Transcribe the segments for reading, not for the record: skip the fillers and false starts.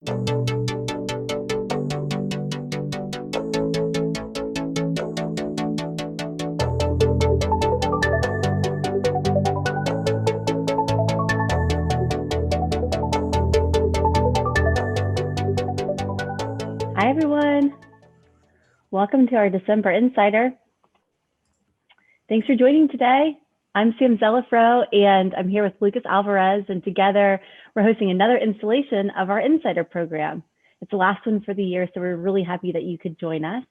Hi, everyone. Welcome to our December Insider. Thanks for joining today. I'm Sam Zelafro, and I'm here with Lucas Alvarez, and together we're hosting another installation of our Insider program. It's the last one for the year, so we're really happy that you could join us.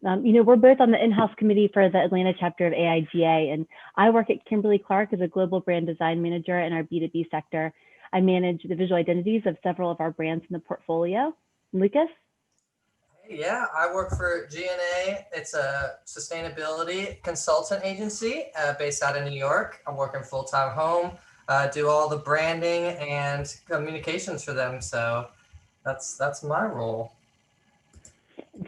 We're both on the in-house committee for the Atlanta chapter of AIGA, and I work at Kimberly-Clark as a global brand design manager in our B2B sector. I manage the visual identities of several of our brands in the portfolio. Lucas? Yeah, I work for GNA. It's a sustainability consultant agency based out of New York. I'm working full-time home, do all the branding and communications for them. So that's my role.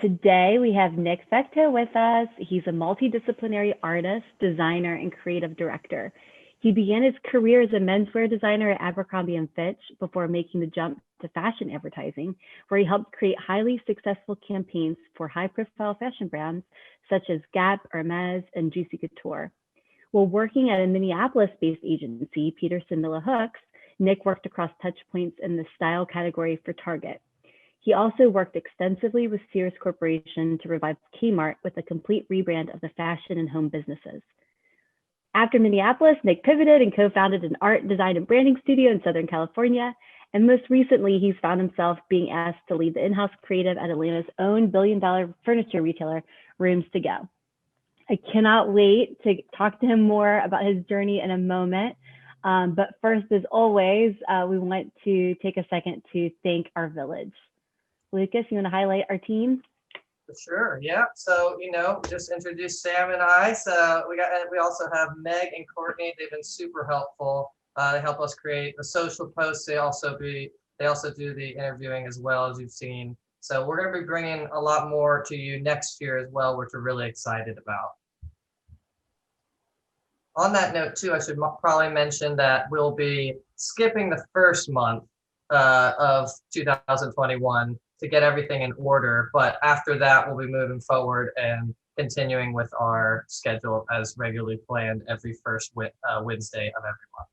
Today we have Nick Fecteau with us. He's a multidisciplinary artist, designer, and creative director. He began his career as a menswear designer at Abercrombie Fitch before making the jump to fashion advertising, where he helped create highly successful campaigns for high-profile fashion brands such as Gap, Hermès, and Juicy Couture. While working at a Minneapolis-based agency, Peterson Miller Hooks, Nick worked across touch points in the style category for Target. He also worked extensively with Sears Corporation to revive Kmart with a complete rebrand of the fashion and home businesses. After Minneapolis, Nick pivoted and co-founded an art, design, and branding studio in Southern California. And most recently, he's found himself being asked to lead the in-house creative at Atlanta's own billion-dollar furniture retailer, Rooms To Go. I cannot wait to talk to him more about his journey in a moment. But first, as always, we want to take a second to thank our village. Lucas, you want to highlight our team? Sure. Yeah. So, just introduce Sam and I. So we also have Meg and Courtney. They've been super helpful. They help us create the social posts. They also do the interviewing as well, as you've seen. So we're going to be bringing a lot more to you next year as well, which we're really excited about. On that note, too, I should probably mention that we'll be skipping the first month of 2021 to get everything in order. But after that, we'll be moving forward and continuing with our schedule as regularly planned every first Wednesday of every month.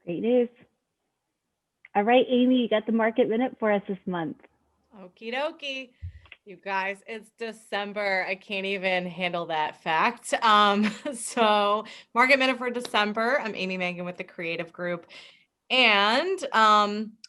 Great news. All right, Amy, you got the market minute for us this month. Okie dokie. You guys, it's December. I can't even handle that fact. So market minute for December. I'm Amy Mangan with the Creative Group. And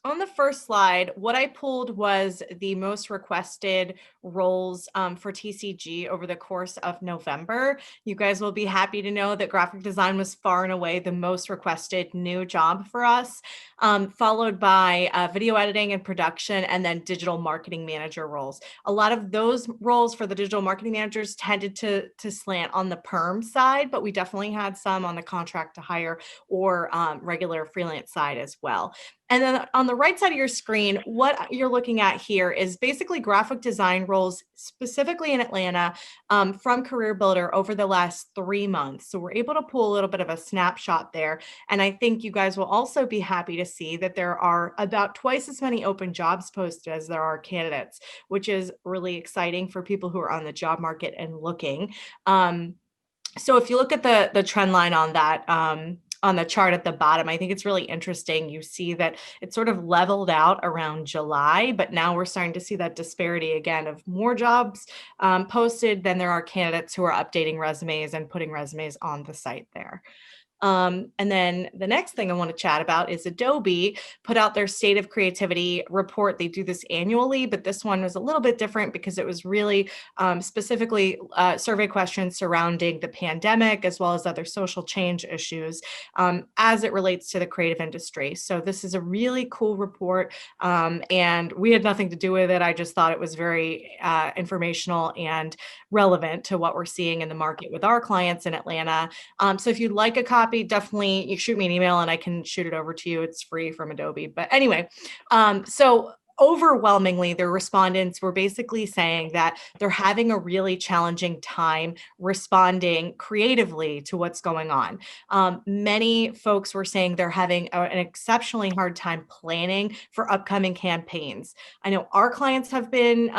on the first slide, what I pulled was the most requested roles for TCG over the course of November. You guys will be happy to know that graphic design was far and away the most requested new job for us, followed by video editing and production, and then digital marketing manager roles. A lot of those roles for the digital marketing managers tended to slant on the perm side, but we definitely had some on the contract to hire or regular freelance side as well. And then on the right side of your screen, what you're looking at here is basically graphic design roles, specifically in Atlanta, from Career Builder over the last 3 months. So we're able to pull a little bit of a snapshot there. And I think you guys will also be happy to see that there are about twice as many open jobs posted as there are candidates, which is really exciting for people who are on the job market and looking. So if you look at the trend line on that, on the chart at the bottom, I think it's really interesting. You see that it sort of leveled out around July, but now we're starting to see that disparity again of more jobs posted than there are candidates who are updating resumes and putting resumes on the site there. And then the next thing I want to chat about is Adobe put out their State of Creativity report. They do this annually, but this one was a little bit different because it was really specifically survey questions surrounding the pandemic as well as other social change issues as it relates to the creative industry. So this is a really cool report, and we had nothing to do with it. I just thought it was very informational and relevant to what we're seeing in the market with our clients in Atlanta. So if you'd like a copy, definitely you shoot me an email and I can shoot it over to you. It's free from Adobe. But anyway, so overwhelmingly, the respondents were basically saying that they're having a really challenging time responding creatively to what's going on. Many folks were saying they're having an exceptionally hard time planning for upcoming campaigns. I know our clients have been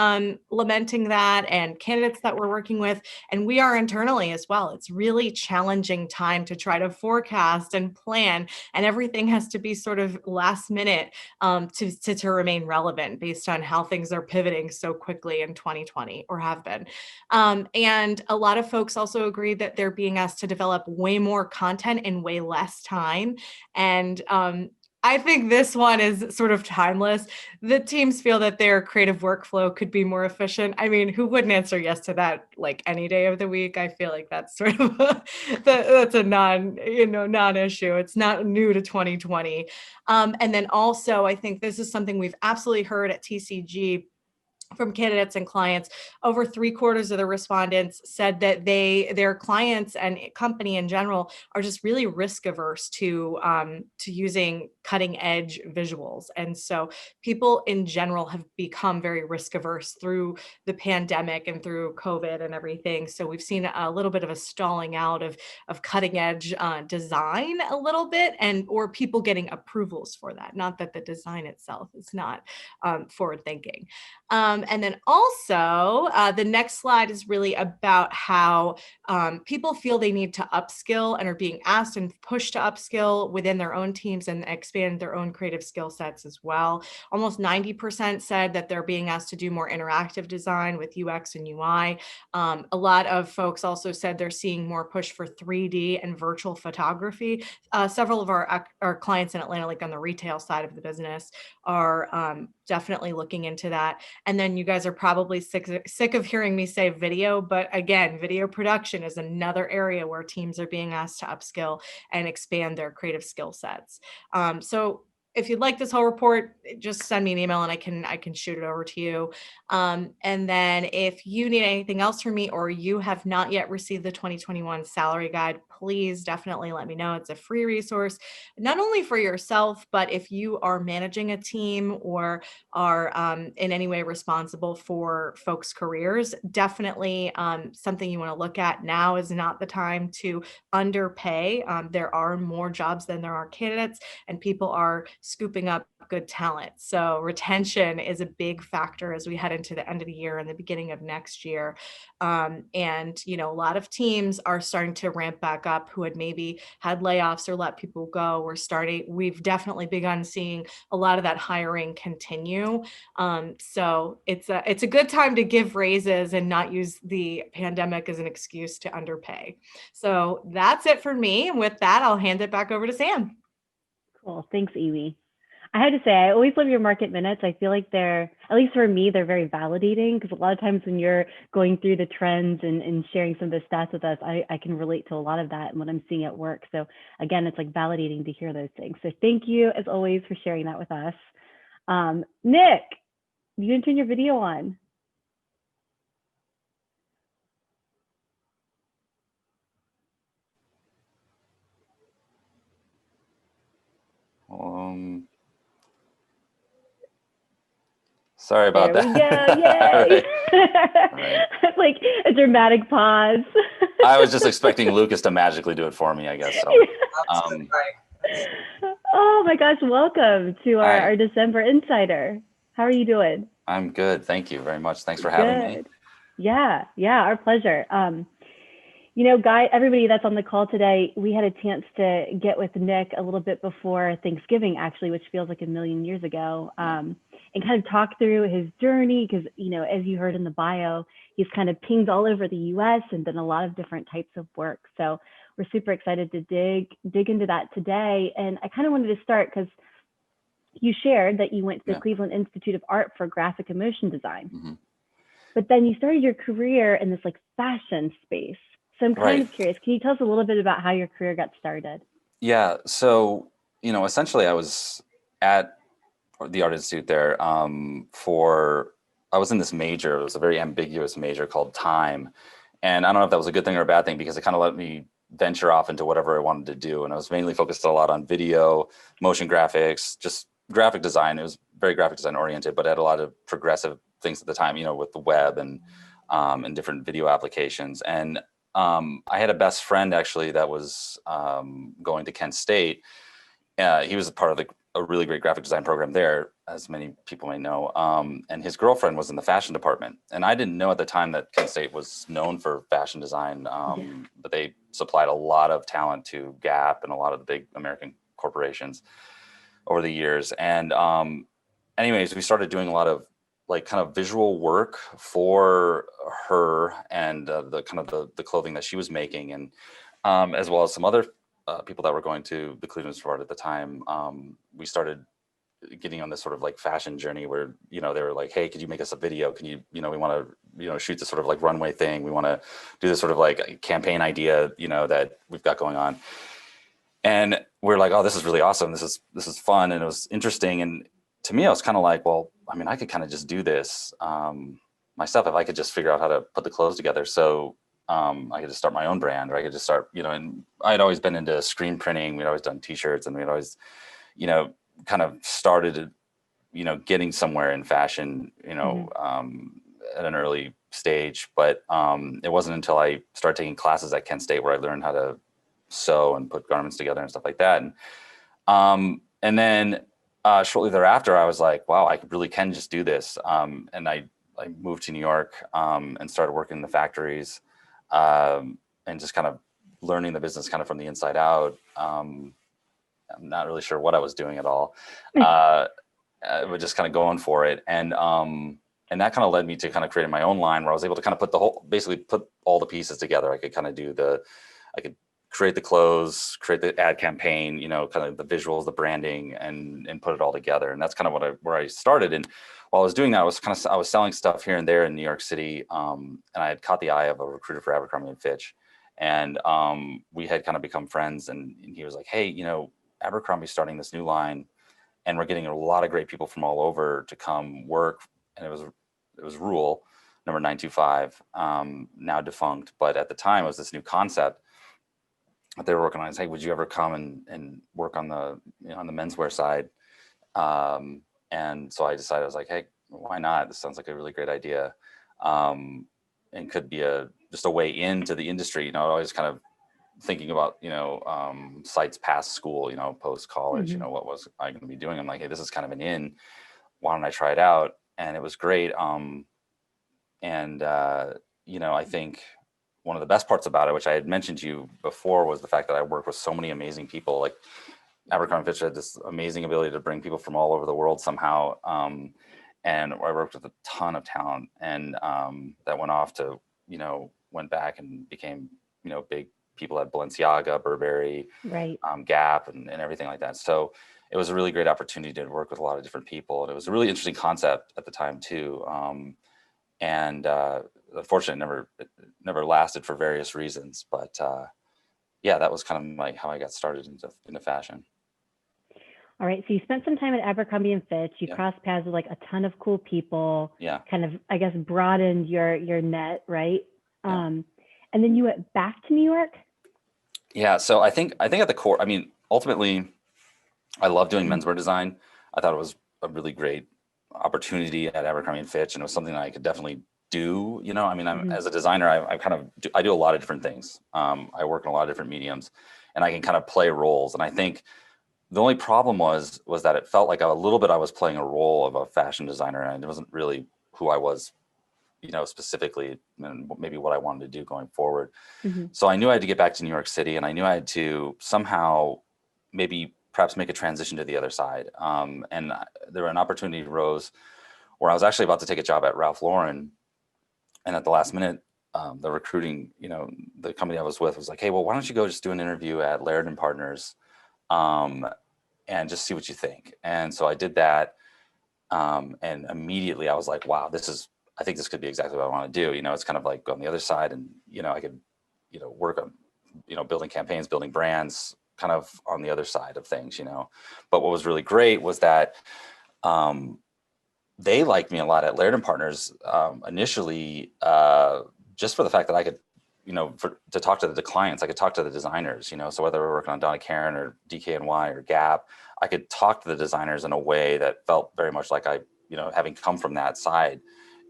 lamenting that, and candidates that we're working with, and we are internally as well. It's really challenging time to try to forecast and plan, and everything has to be sort of last minute to remain relevant based on how things are pivoting so quickly in 2020 or have been. And a lot of folks also agree that they're being asked to develop way more content in way less time. And I think this one is sort of timeless. The teams feel that their creative workflow could be more efficient. I mean, who wouldn't answer yes to that like any day of the week? I feel like that's sort of that's a non-issue. It's not new to 2020. And then also, I think this is something we've absolutely heard at TCG from candidates and clients. Over 3/4 of the respondents said that their clients and company in general are just really risk averse to using cutting edge visuals. And so people in general have become very risk averse through the pandemic and through COVID and everything. So we've seen a little bit of a stalling out of cutting edge design a little bit, or people getting approvals for that. Not that the design itself is not forward thinking. And then also, the next slide is really about how people feel they need to upskill and are being asked and pushed to upskill within their own teams and expand their own creative skill sets as well. Almost 90% said that they're being asked to do more interactive design with UX and UI. A lot of folks also said they're seeing more push for 3D and virtual photography. Several of our clients in Atlanta, like on the retail side of the business, are definitely looking into that. And then you guys are probably sick of hearing me say video, but again, video production is another area where teams are being asked to upskill and expand their creative skill sets. So if you'd like this whole report, just send me an email and I can shoot it over to you. And then if you need anything else from me, or you have not yet received the 2021 salary guide, please definitely let me know. It's a free resource, not only for yourself, but if you are managing a team or are in any way responsible for folks' careers, definitely something you want to look at. Now is not the time to underpay. There are more jobs than there are candidates, and people are scooping up good talent. So retention is a big factor as we head into the end of the year and the beginning of next year. And, a lot of teams are starting to ramp back up who had maybe had layoffs or let people go. We've definitely begun seeing a lot of that hiring continue. So it's a good time to give raises and not use the pandemic as an excuse to underpay. So that's it for me. And with that, I'll hand it back over to Sam. Cool. Thanks, Amy. I had to say, I always love your market minutes. I feel like they're, at least for me, they're very validating, because a lot of times when you're going through the trends and sharing some of the stats with us, I can relate to a lot of that and what I'm seeing at work. So again, it's like validating to hear those things. So thank you, as always, for sharing that with us. Nick, you didn't turn your video on. Sorry about that. There we go. Yay. Right. It's like a dramatic pause. I was just expecting Lucas to magically do it for me, I guess. So. Oh my gosh, welcome to our December Insider. How are you doing? I'm good. Thank you very much. Thanks for having me. Yeah, our pleasure. Everybody that's on the call today, we had a chance to get with Nick a little bit before Thanksgiving, actually, which feels like a million years ago, and kind of talk through his journey, because, as you heard in the bio, he's kind of pinged all over the US and done a lot of different types of work. So we're super excited to dig into that today. And I kind of wanted to start because you shared that you went to the Cleveland Institute of Art for graphic and motion design, but then you started your career in this like fashion space. So I'm kind of curious, can you tell us a little bit about how your career got started? Yeah, so, essentially I was at the Art Institute there I was in this major. It was a very ambiguous major called Time. And I don't know if that was a good thing or a bad thing, because it kind of let me venture off into whatever I wanted to do. And I was mainly focused a lot on video, motion graphics, just graphic design. It was very graphic design oriented, but had a lot of progressive things at the time, with the web and different video applications. And I had a best friend actually that was going to Kent State. He was a part of a really great graphic design program there, as many people may know. And his girlfriend was in the fashion department. And I didn't know at the time that Kent State was known for fashion design, but they supplied a lot of talent to Gap and a lot of the big American corporations over the years. And anyways, we started doing a lot of kind of visual work for her and the clothing that she was making, and as well as some other people that were going to the Cleveland Store at the time. We started getting on this sort of fashion journey where, they were like, hey, could you make us a video? Can you, we want to, shoot this sort of runway thing. We want to do this sort of campaign idea, that we've got going on. And we're like, oh, this is really awesome. This is fun. And it was interesting. And to me, I was kind of like, well, I mean, I could kind of just do this myself if I could just figure out how to put the clothes together. So I could just start my own brand, or I could just start, and I'd always been into screen printing. We'd always done t-shirts, and we'd always, kind of started, getting somewhere in fashion, at an early stage. But it wasn't until I started taking classes at Kent State where I learned how to sew and put garments together and stuff like that. And then shortly thereafter, I was like, wow, I really can just do this. And I moved to New York and started working in the factories and just kind of learning the business kind of from the inside out. I'm not really sure what I was doing at all, but just kind of going for it. And that kind of led me to kind of creating my own line where I was able to kind of basically put all the pieces together. I could kind of I could create the clothes, create the ad campaign, kind of the visuals, the branding, and put it all together. And that's kind of where I started. And while I was doing that, I was selling stuff here and there in New York City. And I had caught the eye of a recruiter for Abercrombie Fitch. And we had kind of become friends. And he was like, hey, Abercrombie's starting this new line, and we're getting a lot of great people from all over to come work. And it was Ruehl No.925, now defunct. But at the time, it was this new concept that they were working on. Is, hey, would you ever come and work on the on the menswear side? And so I decided, I was like, hey, why not? This sounds like a really great idea, and could be just a way into the industry. Always kind of thinking about sites past school, post college. What was I going to be doing? I'm like, hey, this is kind of an in. Why don't I try it out? And it was great. I think one of the best parts about it, which I had mentioned to you before, was the fact that I worked with so many amazing people. Like Abercrombie Fitch had this amazing ability to bring people from all over the world somehow. And I worked with a ton of talent, and that went off to, went back and became, big people at Balenciaga, Burberry, Right. Gap, and everything like that. So it was a really great opportunity to work with a lot of different people. And it was a really interesting concept at the time too. Unfortunately, it never lasted for various reasons. But yeah, that was kind of how I got started into fashion. All right. So you spent some time at Abercrombie & Fitch. You crossed paths with a ton of cool people. Yeah. Kind of, I guess, broadened your net, right? Yeah. And then you went back to New York? Yeah. So I think at the core, ultimately, I love doing menswear design. I thought it was a really great opportunity at Abercrombie & Fitch, and it was something that I could definitely do. I'm as a designer, I do a lot of different things. I work in a lot of different mediums, and I can kind of play roles. And I think the only problem was that it felt like I was playing a role of a fashion designer, and it wasn't really who I was, specifically, and maybe what I wanted to do going forward. So I knew I had to get back to New York City, and I knew I had to somehow perhaps make a transition to the other side. And there an opportunity arose where I was actually about to take a job at Ralph Lauren, and at the last minute, the recruiting, the company I was with was like, hey, well, why don't you go just do an interview at Laird Partners, and just see what you think. And so I did that, and immediately I was like, wow, I think this could be exactly what I want to do. It's kind of like on the other side, and I could, work on, building campaigns, building brands, kind of on the other side of things, But what was really great was that they liked me a lot at Laird Partners initially, just for the fact that I could, to talk to the clients, I could talk to the designers, so whether we're working on Donna Karan or DKNY or Gap, I could talk to the designers in a way that felt very much like I, having come from that side,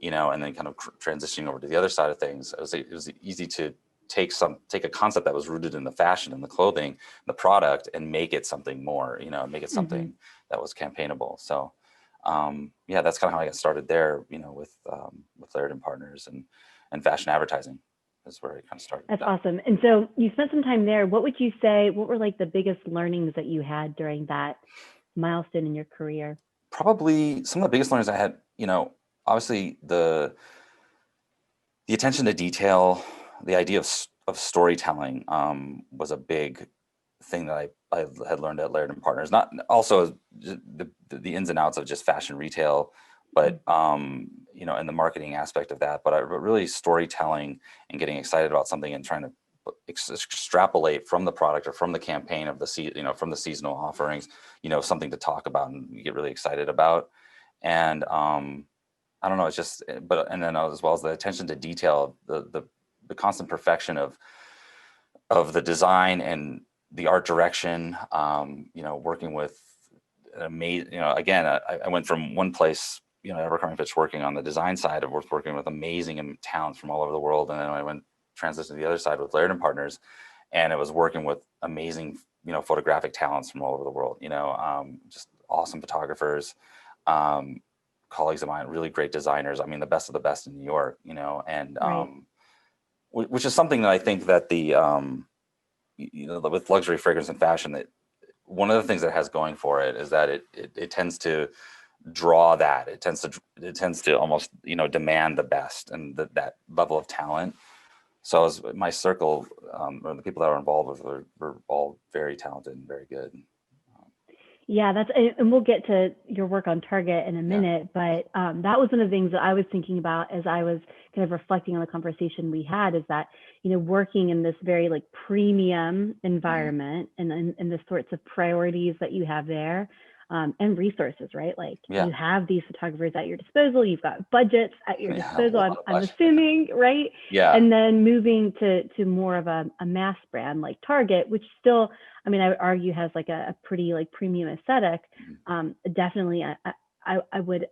and then kind of transitioning over to the other side of things, it was easy to take a concept that was rooted in the fashion and the clothing, the product, and make it something more, make it something that was campaignable. So yeah, that's kind of how I got started there, with Laird Partners and fashion advertising is where I kind of started. That's awesome. And so you spent some time there. What would you say, what were like the biggest learnings that you had during that milestone in your career? Probably some of the biggest learnings I had, obviously the attention to detail, the idea of storytelling was a big thing that I had learned at Laird Partners. Not also the ins and outs of just fashion retail, but and the marketing aspect of that. But really storytelling and getting excited about something and trying to extrapolate from the product or from the campaign of from the seasonal offerings, something to talk about and you get really excited about. And I don't know, it's just, and then as well as the attention to detail, the constant perfection of the design and the art direction, working with amazing, again, I went from one place, Abercrombie Fitch, working on the design side of working with amazing talents from all over the world. And then I transitioned to the other side with Laird Partners, and it was working with amazing, photographic talents from all over the world, just awesome photographers, colleagues of mine, really great designers. I mean, the best of the best in New York, and Right. Which is something that I think that with luxury fragrance and fashion, that one of the things that has going for it is that it tends to draw that. It tends to almost, demand the best and that level of talent. So as my circle, or the people that were involved with were all very talented and very good. Yeah, and we'll get to your work on Target in a minute, but that was one of the things that I was thinking about as I was kind of reflecting on the conversation we had, is that, working in this very like premium environment and the sorts of priorities that you have there, and resources, right? Like you have these photographers at your disposal, you've got budgets at your disposal, I'm assuming, right? Yeah. And then moving to more of a mass brand like Target, which still, I mean, I would argue has like a pretty like premium aesthetic. Definitely, I would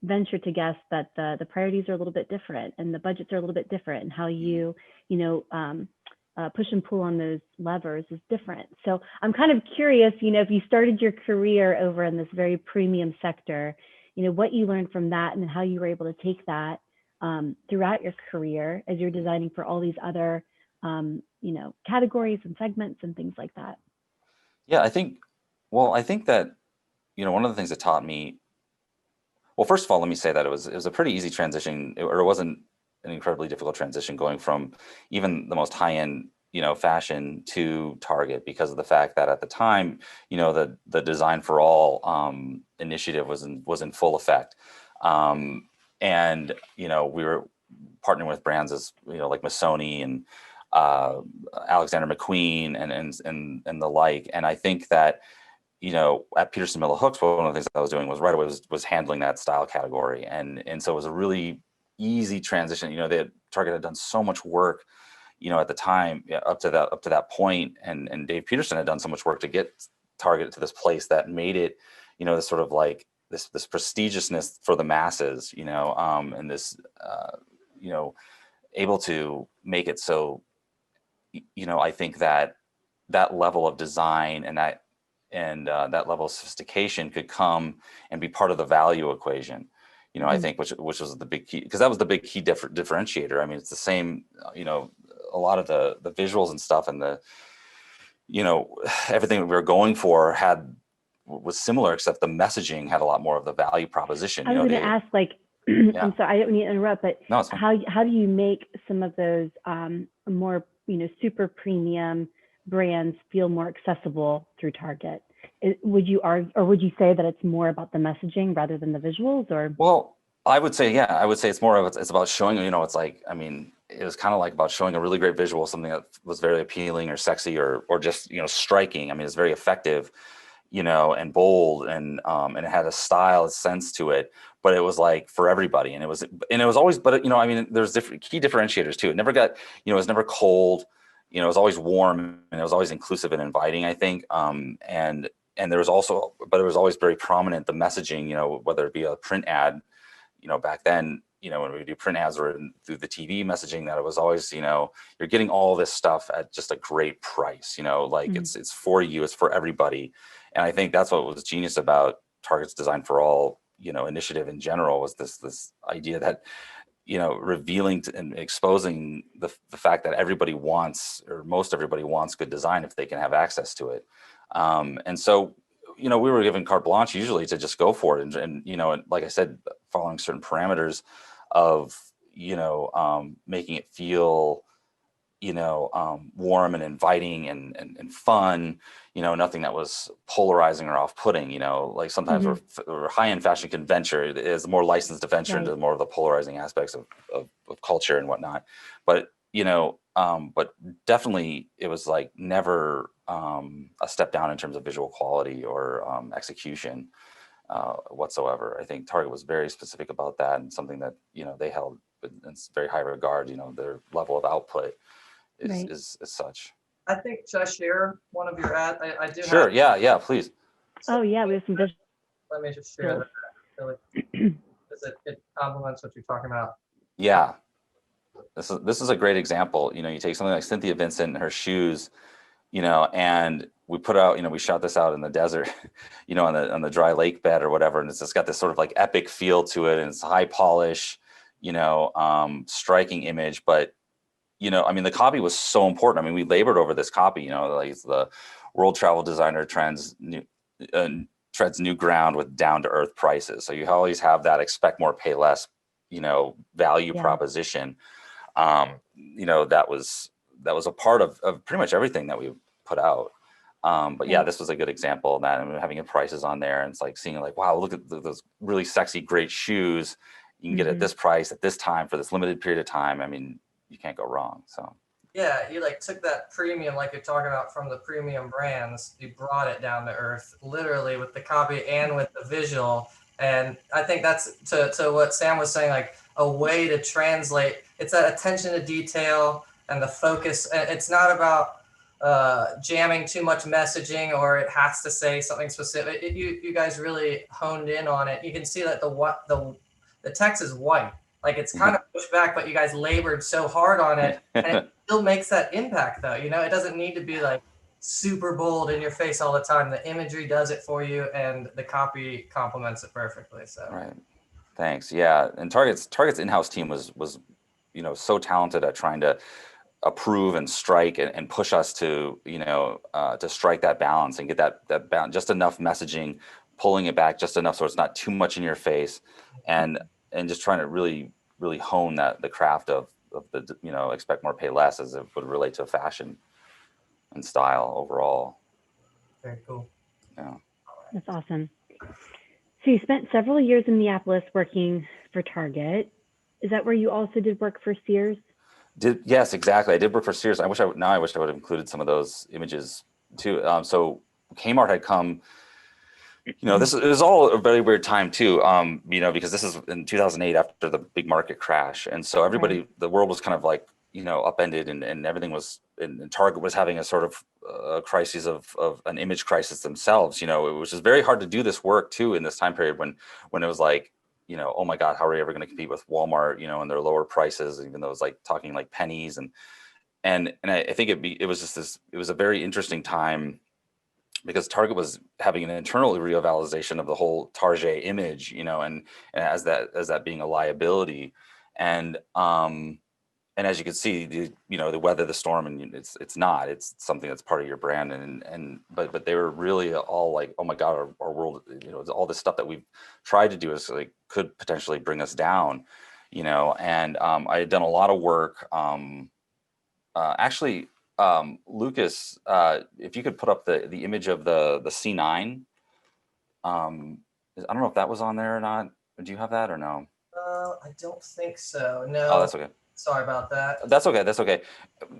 venture to guess that the priorities are a little bit different and the budgets are a little bit different, and how you, push and pull on those levers is different. So I'm kind of curious, if you started your career over in this very premium sector, what you learned from that and how you were able to take that throughout your career as you're designing for all these other, categories and segments and things like that. Yeah, I think that, one of the things that taught me, well, first of all, let me say that it was a pretty easy transition, or it wasn't an incredibly difficult transition going from even the most high-end, fashion to Target, because of the fact that at the time, the Design for All initiative was in full effect. And, we were partnering with brands as, like Missoni and Alexander McQueen and the like. And I think that, at Peterson Miller Hooks, one of the things I was doing was right away was handling that style category. And so it was a really easy transition. Target had done so much work, at the time, up to that point. And Dave Peterson had done so much work to get Target to this place that made it, this sort of like this prestigiousness for the masses, and this, able to make it so, I think that level of design and that level of sophistication could come and be part of the value equation. I think which was the big key, because that was the big key differentiator. I mean, it's the same, a lot of the visuals and stuff and the, everything that we were going for was similar, except the messaging had a lot more of the value proposition. I was going to ask, like, I'm sorry, I don't mean to interrupt, but no, how do you make some of those more, super premium brands feel more accessible through Target? Would you argue, or would you say that it's more about the messaging rather than the visuals? Or well, I would say it's more of it's about showing, it's like, I mean, it was kind of like about showing a really great visual, something that was very appealing or sexy or just, striking. I mean, it's very effective, and bold, and it had a style, a sense to it, but it was like for everybody. And it was always, but I mean, there's different key differentiators too. It never got, it was never cold, it was always warm, and it was always inclusive and inviting, I think. And and there was also, but it was always very prominent, the messaging, you know, whether it be a print ad, you know, back then, you know, when we do print ads or through the TV messaging, that it was always, you know, you're getting all this stuff at just a great price, you know, like it's for you, it's for everybody. And I think that's what was genius about Target's Design for All, you know, initiative in general, was this idea that, you know, revealing and exposing the fact that everybody wants, or most everybody wants, good design if they can have access to it. And so, you know, we were given carte blanche usually to just go for it. And you know, and like I said, following certain parameters of, you know, making it feel, you know, warm and inviting and fun, you know, nothing that was polarizing or off-putting, you know, like sometimes where high-end fashion can venture, is more licensed to venture into more of the polarizing aspects of culture and whatnot. But, you know, but definitely it was like never a step down in terms of visual quality or execution whatsoever. I think Target was very specific about that, and something that, you know, they held in very high regard. You know, their level of output is such. I think, should I share one of your ads? I do. Sure. Have, yeah, please. Oh yeah, we have some visuals. Let me just share that really, because it complements what you're talking about. Yeah, this is a great example. You know, you take something like Cynthia Vincent and her shoes, you know, and we put out, you know, we shot this out in the desert, you know, on the dry lake bed or whatever, and it's just got this sort of like epic feel to it, and it's high polish, you know, striking image. But, you know, I mean, the copy was so important. I mean, we labored over this copy, you know, like the world travel designer treads new ground with down to earth prices. So you always have that expect more, pay less, you know, value proposition. You know, that was a part of pretty much everything that we put out. But yeah, this was a good example of that. And having prices on there, and it's like seeing like, wow, look at those really sexy, great shoes. You can get it at this price at this time for this limited period of time. I mean, you can't go wrong. So yeah, you like took that premium, like you're talking about, from the premium brands, you brought it down to earth, literally, with the copy and with the visual. And I think that's to what Sam was saying, like a way to translate. It's that attention to detail and the focus. It's not about jamming too much messaging, or it has to say something specific. You guys really honed in on it. You can see that the text is white. Like it's kind of pushed back, but you guys labored so hard on it, and it still makes that impact though. You know, it doesn't need to be like super bold in your face all the time. The imagery does it for you, and the copy complements it perfectly. So right. Thanks. Yeah. And Target's in-house team was, you know, so talented at trying to approve and strike and push us to, you know, to strike that balance and get that balance, just enough messaging, pulling it back just enough so it's not too much in your face, and just trying to really hone the craft of the, you know, expect more, pay less, as it would relate to fashion and style overall. very cool. Yeah. That's awesome. So you spent several years in Minneapolis working for Target. Is that where you also did work for Sears? Yes, exactly. I did work for Sears. I wish I would have included some of those images too. So Kmart had come. You know, this is all a very weird time too. You know, because this is in 2008 after the big market crash, and so everybody, the world was kind of like, you know, upended, and everything was. And Target was having a sort of crisis of an image crisis themselves. You know, it was just very hard to do this work too in this time period when it was like, you know, oh my God, how are we ever going to compete with Walmart? You know, and their lower prices, even though it was like talking like pennies, and I think it was just this. It was a very interesting time, because Target was having an internal reevaluation of the whole Target image, you know, and as that being a liability, and as you can see, you know, the weather the storm, and it's something that's part of your brand, but they were really all like, oh my God, our world, you know, all this stuff that we've tried to do is like could potentially bring us down, you know, and I had done a lot of work, actually. Lucas, if you could put up the image of the C9, I don't know if that was on there or not. Do you have that or no? I don't think so. No. Oh, that's okay. Sorry about that. That's okay.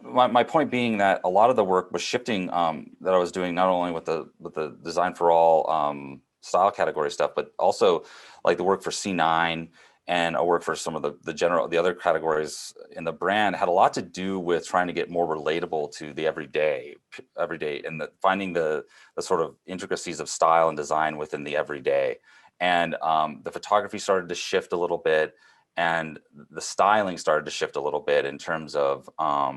My point being that a lot of the work was shifting, that I was doing, not only with the Design for All style category stuff, but also like the work for C9 and I worked for some of the other categories in the brand had a lot to do with trying to get more relatable to the everyday, and finding the sort of intricacies of style and design within the everyday. And the photography started to shift a little bit, and the styling started to shift a little bit in terms of a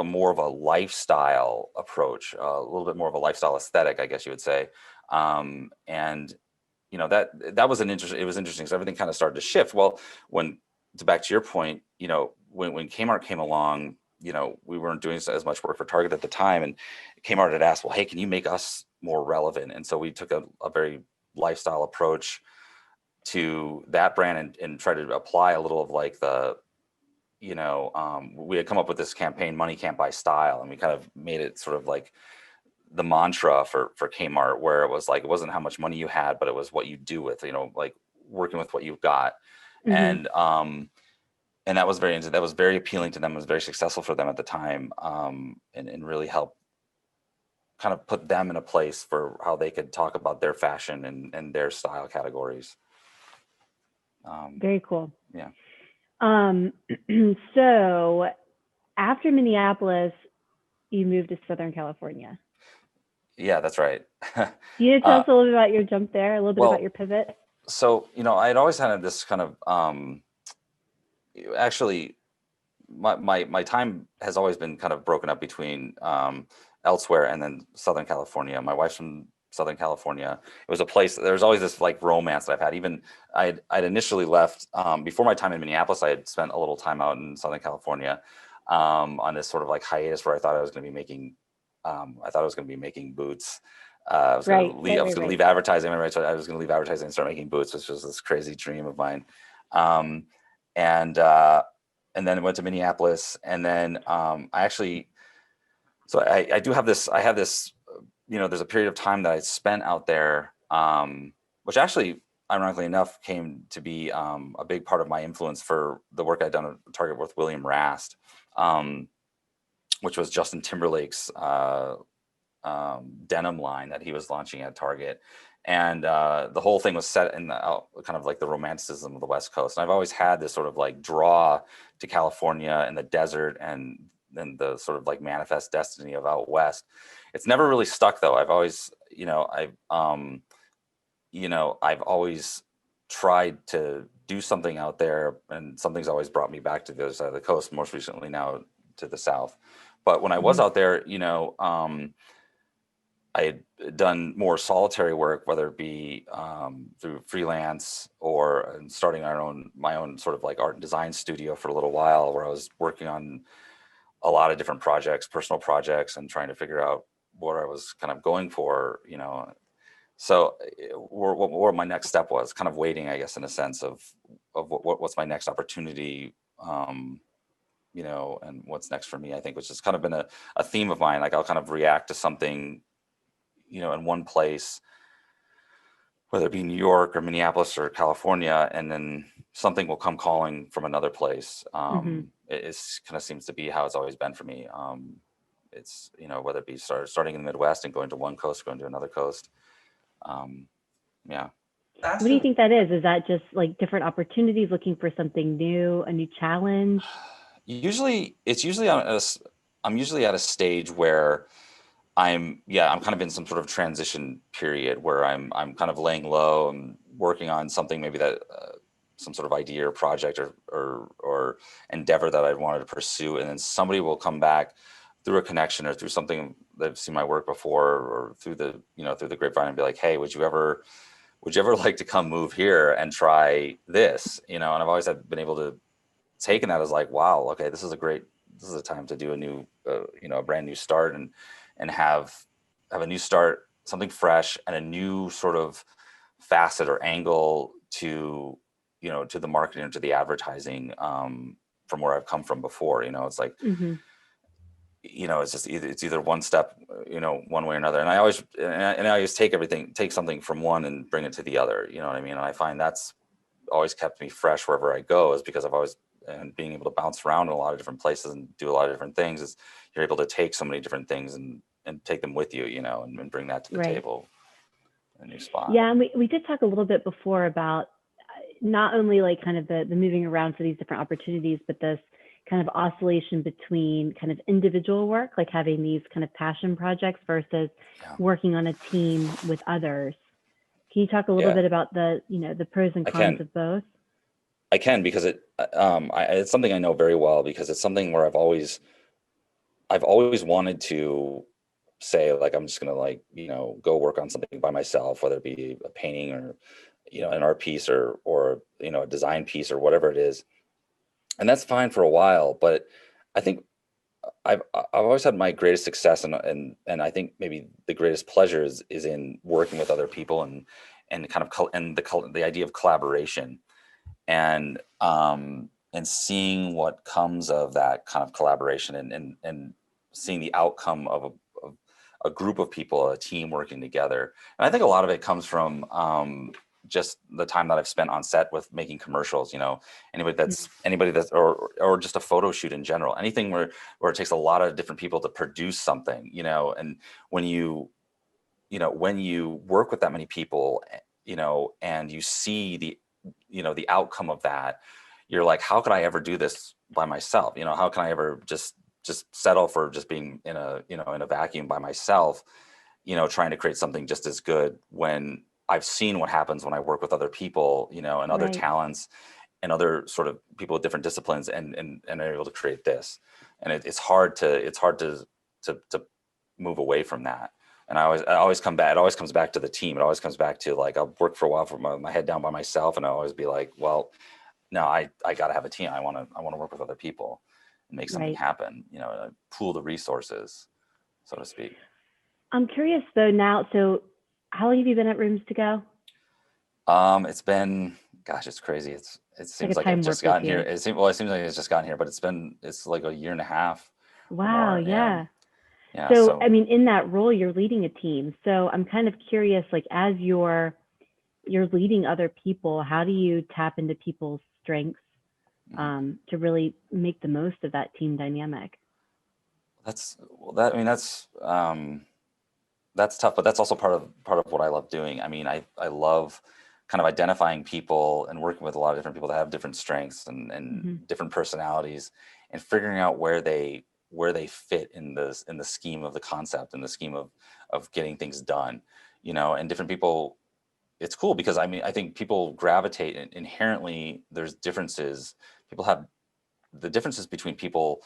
more of a lifestyle approach, a little bit more of a lifestyle aesthetic, I guess you would say. And that was it was interesting, because everything kind of started to shift. Well, back to your point, when Kmart came along, we weren't doing as much work for Target at the time, and Kmart had asked, well, hey, can you make us more relevant? And so we took a very lifestyle approach to that brand, and tried to apply a little of like we had come up with this campaign, money can't buy style, and we kind of made it sort of like the mantra for Kmart, where it was like, it wasn't how much money you had, but it was what you do with, like working with what you've got. And that was very appealing to them. It was very successful for them at the time, and really helped kind of put them in a place for how they could talk about their fashion and their style categories. Very cool. Yeah. So after Minneapolis, you moved to Southern California. Yeah, that's right. Can you tell us a little bit about your jump there, a little bit about your pivot? So, I had always had this kind of, actually, my time has always been kind of broken up between elsewhere and then Southern California. My wife's from Southern California. It was a place, there was always this like romance that I've had. Even I'd initially left, before my time in Minneapolis, I had spent a little time out in Southern California on this sort of like hiatus where I thought I was going to be making boots. I was going to leave advertising. So I was going to leave advertising and start making boots, which was this crazy dream of mine. And then I went to Minneapolis, and then I have this, there's a period of time that I spent out there, which actually, ironically enough, came to be a big part of my influence for the work I'd done at Target with William Rast, which was Justin Timberlake's denim line that he was launching at Target. And the whole thing was set in kind of like the romanticism of the West Coast. And I've always had this sort of like draw to California and the desert, and then the sort of like manifest destiny of out West. It's never really stuck though. I've always, I've always tried to do something out there, and something's always brought me back to the other side of the coast, most recently now to the South. But when I was out there, I had done more solitary work, whether it be through freelance or starting my own sort of like art and design studio for a little while, where I was working on a lot of different projects, personal projects, and trying to figure out what I was kind of going for, So what my next step was, kind of waiting, I guess, in a sense of what's my next opportunity, and what's next for me, I think, which has kind of been a theme of mine. Like I'll kind of react to something, in one place, whether it be New York or Minneapolis or California, and then something will come calling from another place. It kind of seems to be how it's always been for me. It's, whether it be starting in the Midwest and going to one coast, going to another coast. Yeah. What do you think that is? Is that just like different opportunities, looking for something new, a new challenge? I'm usually at a stage where I'm kind of in some sort of transition period where I'm kind of laying low. I'm working on something, maybe that some sort of idea or project or endeavor that I wanted to pursue, and then somebody will come back through a connection or through something they've seen my work before, or through the grapevine, and be like, hey, would you ever like to come move here and try this? And I've always been able to take that as like, wow, okay, this is a time to do a new, a brand new start, and have a new start, something fresh, and a new sort of facet or angle to the marketing or to the advertising, from where I've come from before. It's like, it's just either one step, one way or another. And I always take something from one and bring it to the other. You know what I mean? And I find that's always kept me fresh wherever I go, is because I've always, and being able to bounce around in a lot of different places and do a lot of different things, is you're able to take so many different things and take them with you, and bring that to the table, a new spot. Yeah. And we did talk a little bit before about not only like kind of the moving around for these different opportunities, but this kind of oscillation between kind of individual work, like having these kind of passion projects versus working on a team with others. Can you talk a little bit about the, the pros and cons of both? I can, because it's something I know very well, because it's something where I've always wanted to say, like, I'm just gonna, like, go work on something by myself, whether it be a painting or, an art piece or a design piece or whatever it is. And that's fine for a while, but I think I've always had my greatest success, and I think maybe the greatest pleasure is in working with other people, and kind of the idea of collaboration, and seeing what comes of that kind of collaboration, and seeing the outcome of a group of people, a team working together. And I think a lot of it comes from just the time that I've spent on set with making commercials. Anybody that's or just a photo shoot in general, anything where it takes a lot of different people to produce something, and when you work with that many people, and you see the outcome of that, you're like, how could I ever do this by myself? How can I ever just settle for just being in a vacuum by myself, trying to create something just as good, when I've seen what happens when I work with other people, and other talents and other sort of people with different disciplines, and are able to create this. And it's hard to move away from that. And I always come back. It always comes back to the team. It always comes back to, like, I'll work for a while, for my head down by myself, and I always be like, well, no, I got to have a team. I want to work with other people and make something happen. Pool the resources, so to speak. I'm curious though now. So, how long have you been at Rooms to Go? It's been, gosh, it's crazy. It seems like I've just gotten here. It seems like it's just gotten here, but it's like a year and a half. Wow. Yeah. So, I mean, in that role, you're leading a team. So I'm kind of curious, like, as you're leading other people, how do you tap into people's strengths to really make the most of that team dynamic? That's tough, but that's also part of what I love doing. I mean, I love kind of identifying people and working with a lot of different people that have different strengths and different personalities, and figuring out where they fit in the scheme of the concept, and the scheme of getting things done, and different people. It's cool because, I mean, I think people gravitate inherently. There's differences. People have the differences between people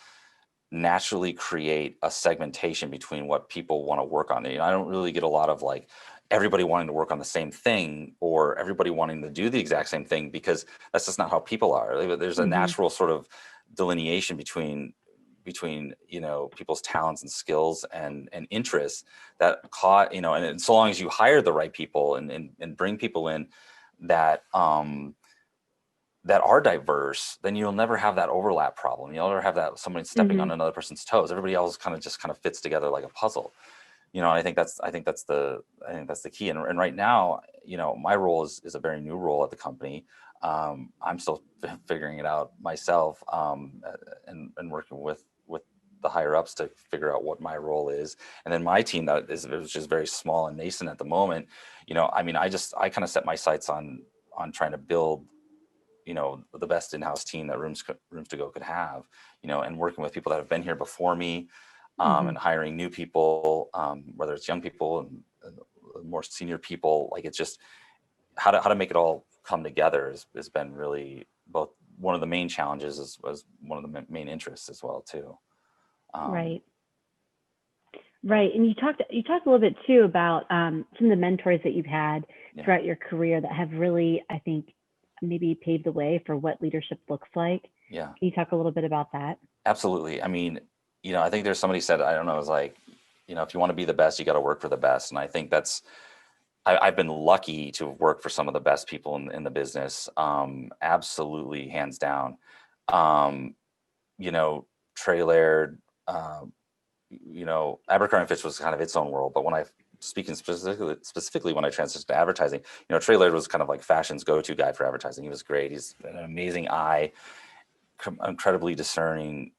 naturally create a segmentation between what people want to work on. I don't really get a lot of, like, everybody wanting to work on the same thing, or everybody wanting to do the exact same thing, because that's just not how people are. There's a natural sort of delineation between people's talents and skills and interests that and so long as you hire the right people and bring people in that that are diverse, then you'll never have that overlap problem. You'll never have that somebody stepping on another person's toes. Everybody else kind of fits together like a puzzle. And I think that's the key. And right now, my role is a very new role at the company. I'm still figuring it out myself, and working with the higher ups to figure out what my role is. And then my team that is just very small and nascent at the moment. I mean, I kind of set my sights on trying to build the best in-house team that Rooms to Go could have, and working with people that have been here before me, and hiring new people, whether it's young people and more senior people. Like, it's just how to make it all come together has been really both one of the main challenges as one of the main interests as well too. Right. And you talked a little bit too about some of the mentors that you've had throughout your career that have really, I think, maybe paved the way for what leadership looks like. Yeah. Can you talk a little bit about that? Absolutely. I mean, I think there's somebody said, I don't know, it was like, if you want to be the best, you got to work for the best. And I think I've been lucky to have worked for some of the best people in the business. Absolutely, hands down. Trey Laird, Abercrombie Fitch was kind of its own world, but speaking specifically when I transitioned to advertising, Trey Laird was kind of like fashion's go-to guy for advertising. He was great. He's an amazing eye, incredibly discerning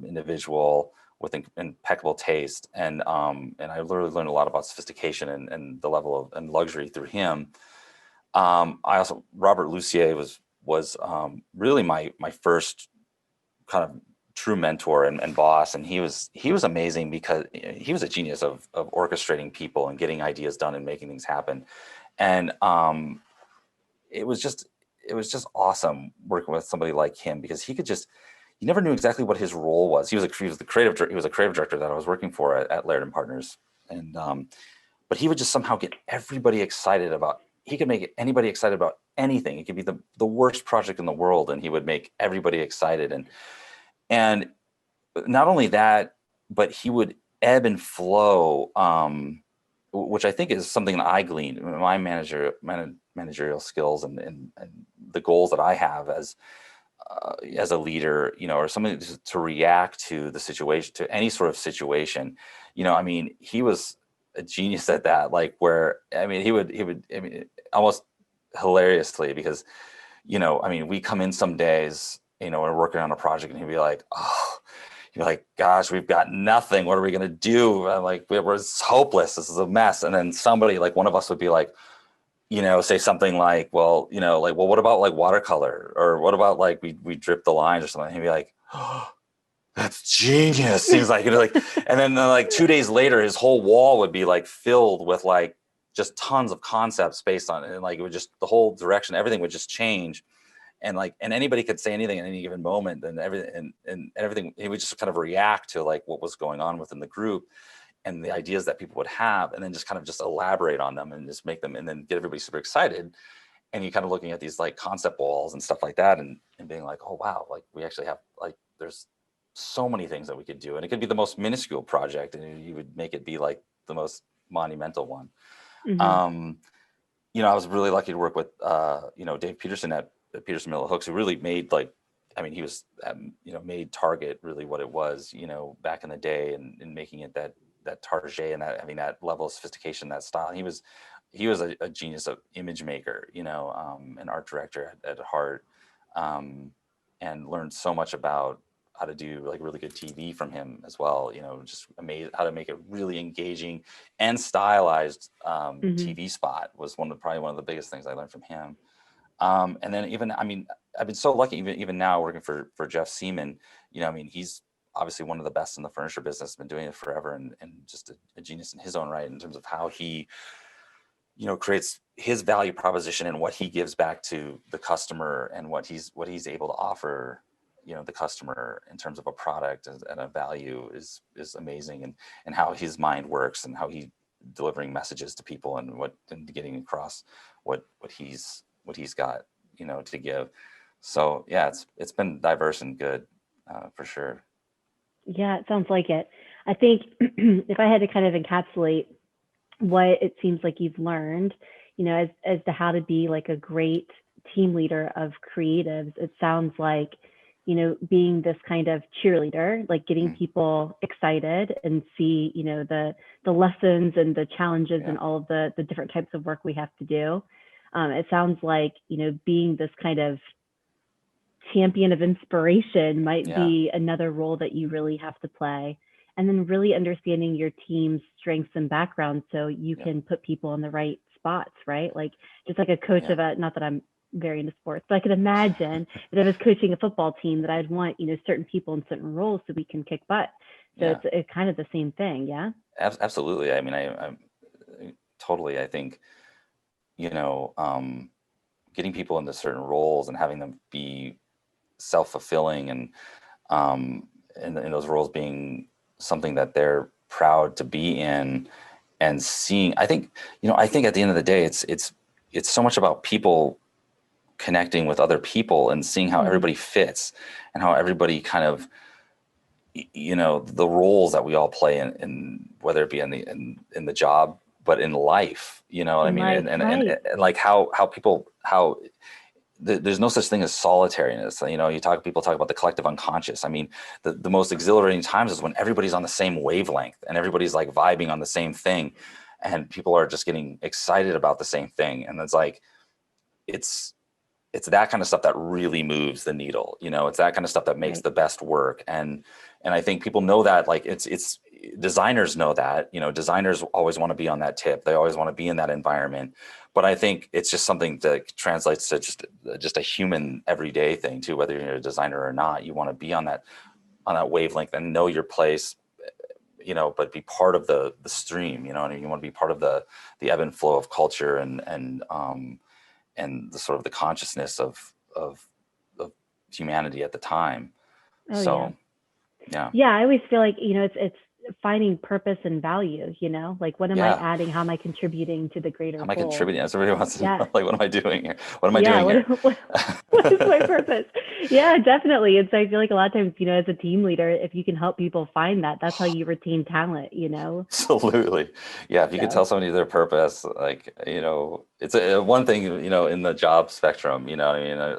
individual with impeccable taste, and I literally learned a lot about sophistication and the level of and luxury through him. Robert Lucier was really my first kind of true mentor and boss, and he was amazing because he was a genius of orchestrating people and getting ideas done and making things happen. And it was just awesome working with somebody like him, because you never knew exactly what his role was. He was a creative director that I was working for at Laird Partners, and but he would just somehow get everybody excited about. He could make anybody excited about anything. It could be the worst project in the world, and he would make everybody excited. And not only that, but he would ebb and flow, which I think is something that I gleaned in my managerial skills and the goals that I have as a leader, or somebody to react to the situation, to any sort of situation. I mean, he was a genius at that. Like, where, I mean, he would, I mean, almost hilariously, because, I mean, we come in some days, we're working on a project, and he'd be like, oh, you're like, gosh, we've got nothing. What are we going to do? I'm like, we're hopeless. This is a mess. And then somebody, like one of us, would be like, say something like, well, what about like watercolor, or what about like we drip the lines or something? And he'd be like, oh, that's genius. Seems like, and then like 2 days later, his whole wall would be like filled with like just tons of concepts based on it. And like, it would just, the whole direction, everything would just change. And like, and anybody could say anything at any given moment, and everything, he would just kind of react to like what was going on within the group and the ideas that people would have, and then just kind of just elaborate on them and just make them, and then get everybody super excited. And you kind of looking at these like concept walls and stuff like that, and being like, oh wow, like we actually have, like, there's so many things that we could do. And it could be the most minuscule project, and you would make it be like the most monumental one. Mhm. I was really lucky to work with Dave Peterson at Peterson Miller Hooks, who really made, like, I mean, he was made Target really what it was, back in the day, and making it that Target, and that having that level of sophistication, that style. He was a genius of image maker, an art director at heart, and learned so much about how to do like really good TV from him as well. Just amazed how to make a really engaging and stylized Mhm. TV spot was probably one of the biggest things I learned from him. And then even, I mean, I've been so lucky, even now working for Jeff Seaman, I mean, he's obviously one of the best in the furniture business, been doing it forever, and just a genius in his own right, in terms of how he, creates his value proposition and what he gives back to the customer, and what he's able to offer, the customer in terms of a product and a value is amazing. And how his mind works, and how he delivering messages to people, and getting across what he's got, to give. So yeah, it's been diverse and good, for sure. Yeah, it sounds like it. I think if I had to kind of encapsulate what it seems like you've learned, as to how to be like a great team leader of creatives, it sounds like, being this kind of cheerleader, like getting people excited and see, the lessons and the challenges and all of the different types of work we have to do. It sounds like, being this kind of champion of inspiration might be another role that you really have to play. And then really understanding your team's strengths and backgrounds, so you can put people in the right spots, right? Like, just like a coach of not that I'm very into sports, but I could imagine that if I was coaching a football team, that I'd want, certain people in certain roles so we can kick butt. So it's kind of the same thing. Yeah. Absolutely. I mean, I'm totally, I think, getting people into certain roles and having them be self-fulfilling, and in those roles being something that they're proud to be in, and seeing, I think at the end of the day, it's so much about people connecting with other people, and seeing how everybody fits, and how everybody kind of, the roles that we all play in whether it be in the job, but in life, what I mean? And like how people, there's no such thing as solitariness. People talk about the collective unconscious. I mean, the most exhilarating times is when everybody's on the same wavelength, and everybody's like vibing on the same thing, and people are just getting excited about the same thing. And it's like, it's that kind of stuff that really moves the needle. It's that kind of stuff that makes the best work. And I think people know that, like, it's designers know that, designers always want to be on that tip. They always want to be in that environment, but I think it's just something that translates to just a human everyday thing too. Whether you're a designer or not, you want to be on that wavelength and know your place, but be part of the stream. You want to be part of the ebb and flow of culture and the sort of the consciousness of humanity at the time. Oh, So yeah. Yeah, I always feel like, it's finding purpose and value, like what am I Yeah. adding? How am I contributing to the greater How am I whole? contributing? Everybody wants to Yeah. know, like, what am I doing here? What am I doing here? What is my purpose? Yeah, definitely. And so I feel like a lot of times, as a team leader, if you can help people find that, that's how you retain talent, Absolutely. Yeah. If you could So, tell somebody their purpose, like, it's one thing, in the job spectrum,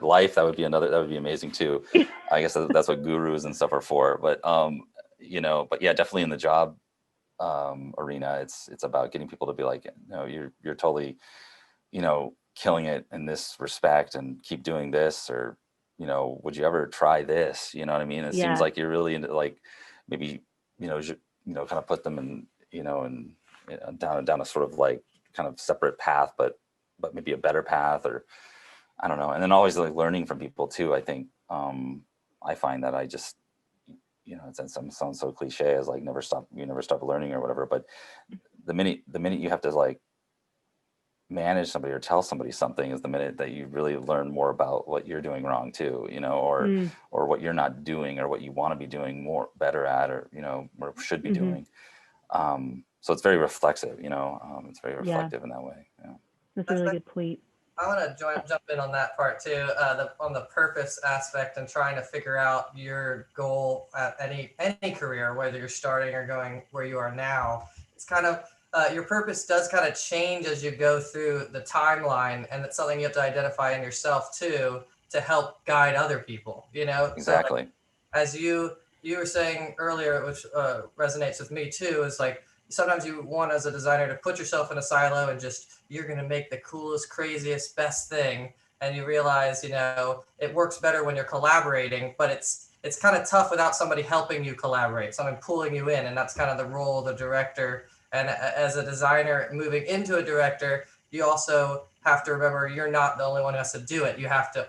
life, that would be amazing too. I guess that's what gurus and stuff are for. But, but yeah, definitely in the job arena, it's about getting people to be like, no, you're totally, killing it in this respect, and keep doing this, or, would you ever try this? You know what I mean? It seems yeah. like you're really into, like, maybe, kind of put them in, and down a sort of like kind of separate path, but maybe a better path, or I don't know. And then always like learning from people too. I think I find that I just, it sounds so cliche as like you never stop learning or whatever. But the minute you have to like manage somebody or tell somebody something is the minute that you really learn more about what you're doing wrong too, or what you're not doing, or what you want to be doing more better at, or, or should be doing. So it's very reflexive, it's very reflective in that way. Yeah. That's a really good point. I want to jump in on that part too, on the purpose aspect, and trying to figure out your goal at any career, whether you're starting or going where you are now. It's kind of your purpose does kind of change as you go through the timeline, and it's something you have to identify in yourself too to help guide other people. Exactly. So like, as you were saying earlier, which resonates with me too, is like sometimes you want as a designer to put yourself in a silo and just you're going to make the coolest, craziest, best thing, and you realize it works better when you're collaborating, but it's kind of tough without somebody helping you collaborate, someone pulling you in, and that's kind of the role of the director. And as a designer moving into a director, you also have to remember you're not the only one who has to do it. You have to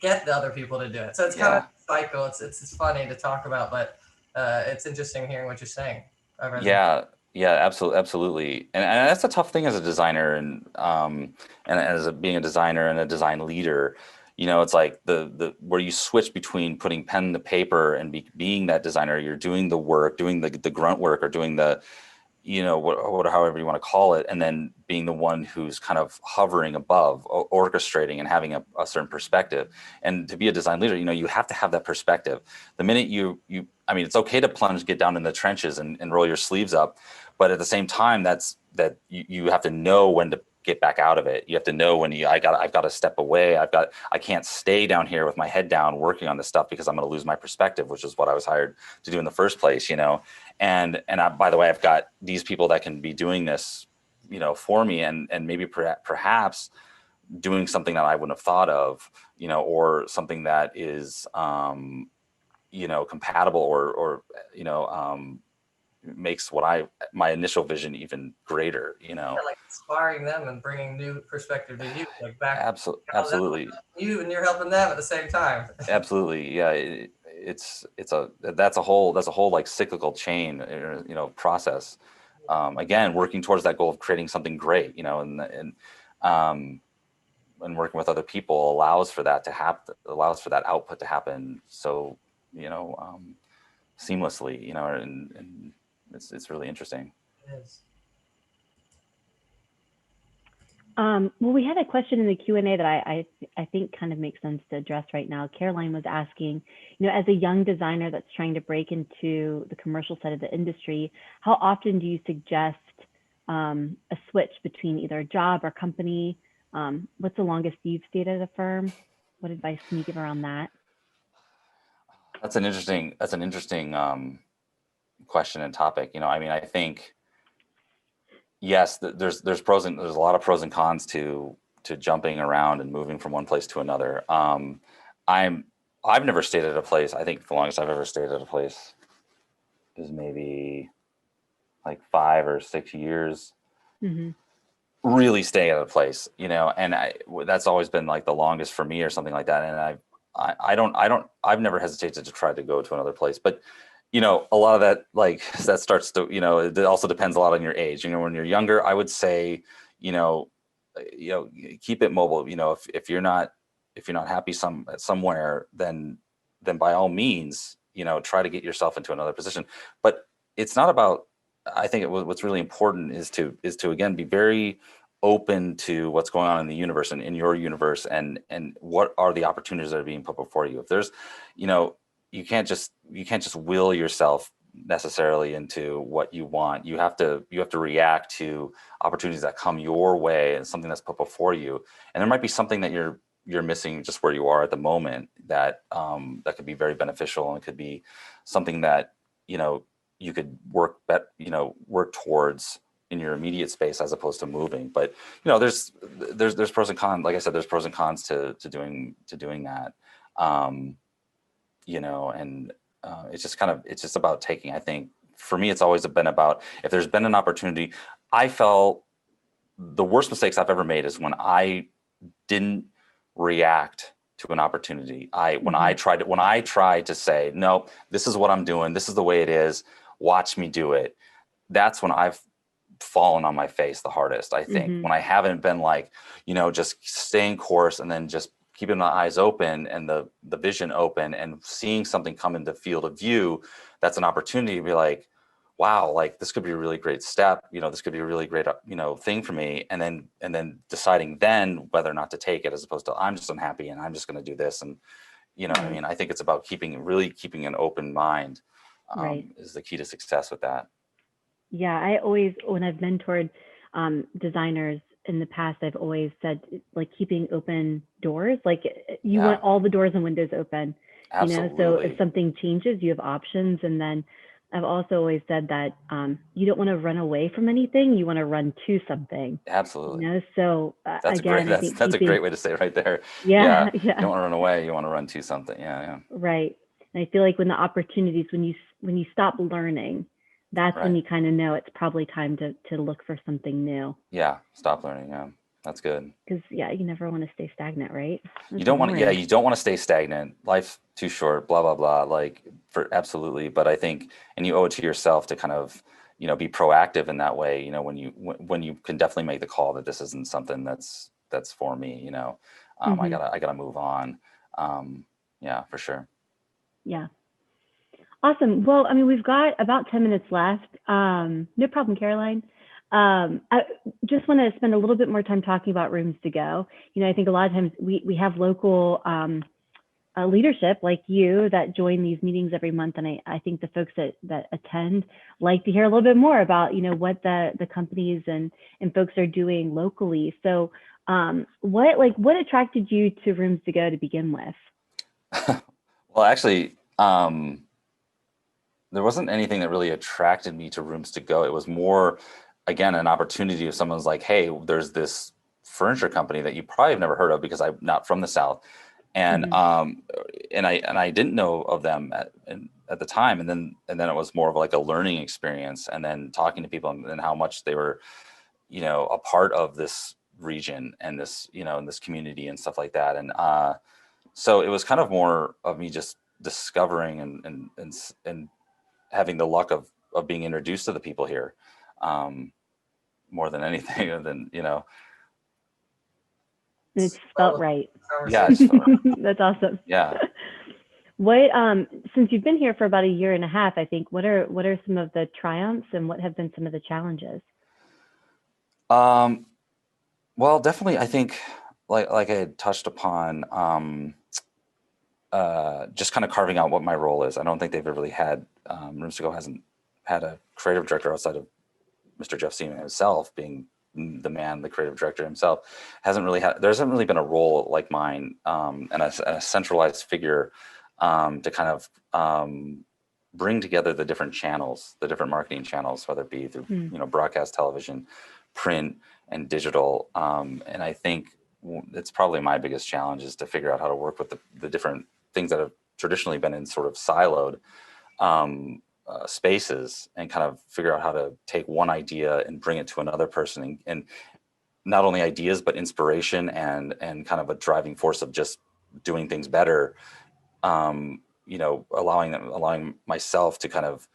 get the other people to do it. So it's kind of a cycle. It's funny to talk about, but it's interesting hearing what you're saying. Yeah, absolutely. And that's a tough thing as a designer, and as being a designer and a design leader, it's like the where you switch between putting pen to paper and being that designer. You're doing the work, doing the grunt work, or doing the, however you want to call it, and then being the one who's kind of hovering above, orchestrating and having a certain perspective. And to be a design leader, you have to have that perspective. The minute I mean, it's okay to plunge, get down in the trenches and roll your sleeves up, but at the same time, you have to know when to get back out of it. You have to know when I've got to step away. I can't stay down here with my head down working on this stuff, because I'm going to lose my perspective, which is what I was hired to do in the first place, And by the way, I've got these people that can be doing this, for me, and maybe perhaps doing something that I wouldn't have thought of, or something that is, compatible, or makes my initial vision even greater, like inspiring them and bringing new perspective to you, like back. Absolutely. You, and you're helping them at the same time. Absolutely. Yeah. That's a whole like cyclical chain, process. Again, working towards that goal of creating something great, and working with other people allows for that to happen, allows for that output to happen. So, seamlessly, and it's really interesting. It is. Well, we had a question in the Q&A that I think kind of makes sense to address right now. Caroline was asking, as a young designer that's trying to break into the commercial side of the industry, how often do you suggest a switch between either a job or company? What's the longest you've stayed at a firm? What advice can you give around that? That's an interesting question and topic. I mean, I think, yes, there's a lot of pros and cons to jumping around and moving from one place to another. I've never stayed at a place. I think the longest I've ever stayed at a place is maybe like 5 or 6 years. really staying at a place, and that's always been like the longest for me or something like that. And I've never hesitated to try to go to another place, but a lot of that, like, that starts to, it also depends a lot on your age. When you're younger, I would say, keep it mobile. If you're not happy somewhere, then by all means, try to get yourself into another position. But it's not about, I think what's really important is to again be very open to what's going on in the universe and in your universe, and what are the opportunities that are being put before you. If there's, you can't just will yourself necessarily into what you want. You have to react to opportunities that come your way and something that's put before you. And there might be something that you're missing just where you are at the moment that that could be very beneficial, and it could be something that you could work towards in your immediate space as opposed to moving. But there's pros and cons. Like I said, there's pros and cons to doing that. And it's just about taking. I think for me, it's always been about, if there's been an opportunity. I felt the worst mistakes I've ever made is when I didn't react to an opportunity. When I tried to say, no, this is what I'm doing, this is the way it is, watch me do it. That's when I've fallen on my face the hardest, I think. When I haven't been like, just staying course and then just keeping my eyes open and the vision open and seeing something come into field of view, that's an opportunity to be like, wow, like this could be a really great step, this could be a really great, thing for me. And then deciding then whether or not to take it, as opposed to, I'm just unhappy and I'm just going to do this. And, what I mean? I think it's about keeping an open mind, is the key to success with that. Yeah, I always, when I've mentored designers in the past, I've always said, like, keeping open doors, like you want all the doors and windows open, Absolutely. So if something changes, you have options. And then I've also always said that you don't want to run away from anything, you want to run to something. Absolutely. So that's again, that's a great way to say it right there. Yeah. You don't want to run away, you want to run to something. Yeah. Right. And I feel like when the opportunities, when you stop learning, that's when you kind of know it's probably time to look for something new. Yeah, stop learning. Yeah, that's good. Because you never want to stay stagnant, right? You don't want to stay stagnant. Life's too short. Blah blah blah. Like, for absolutely. But I think, and you owe it to yourself to kind of be proactive in that way. When you can definitely make the call that this isn't something that's for me. I gotta move on. Yeah, for sure. Yeah. Awesome. Well, I mean, we've got about 10 minutes left. No problem, Caroline. I just want to spend a little bit more time talking about Rooms to Go. I think a lot of times we have local leadership like you that join these meetings every month. And I think the folks that attend like to hear a little bit more about, what the companies and folks are doing locally. So what attracted you to Rooms to Go to begin with? Well, actually, there wasn't anything that really attracted me to Rooms to Go. It was more, again, an opportunity. If someone's like, hey, there's this furniture company that you probably have never heard of, because I'm not from the South. And and I didn't know of them at the time. And then it was more of like a learning experience, and then talking to people and how much they were, a part of this region and this, in this community and stuff like that. And so it was kind of more of me just discovering and having the luck of being introduced to the people here, more than anything. Than It's felt right. Yeah, it's felt right. That's awesome. Yeah. What since you've been here for about a year and a half, I think, what are some of the triumphs and what have been some of the challenges? Well, definitely, I think, like I had touched upon, just kind of carving out what my role is. I don't think they've really had, Rooms to Go hasn't had a creative director outside of Mr. Jeff Seaman himself, being the man, the creative director himself. There hasn't really been a role like mine, and a centralized figure to kind of bring together the different channels, the different marketing channels, whether it be through broadcast television, print, and digital. And I think it's probably my biggest challenge is to figure out how to work with the different things that have traditionally been in sort of siloed spaces, and kind of figure out how to take one idea and bring it to another person, and not only ideas, but inspiration and kind of a driving force of just doing things better. You know, allowing myself to kind of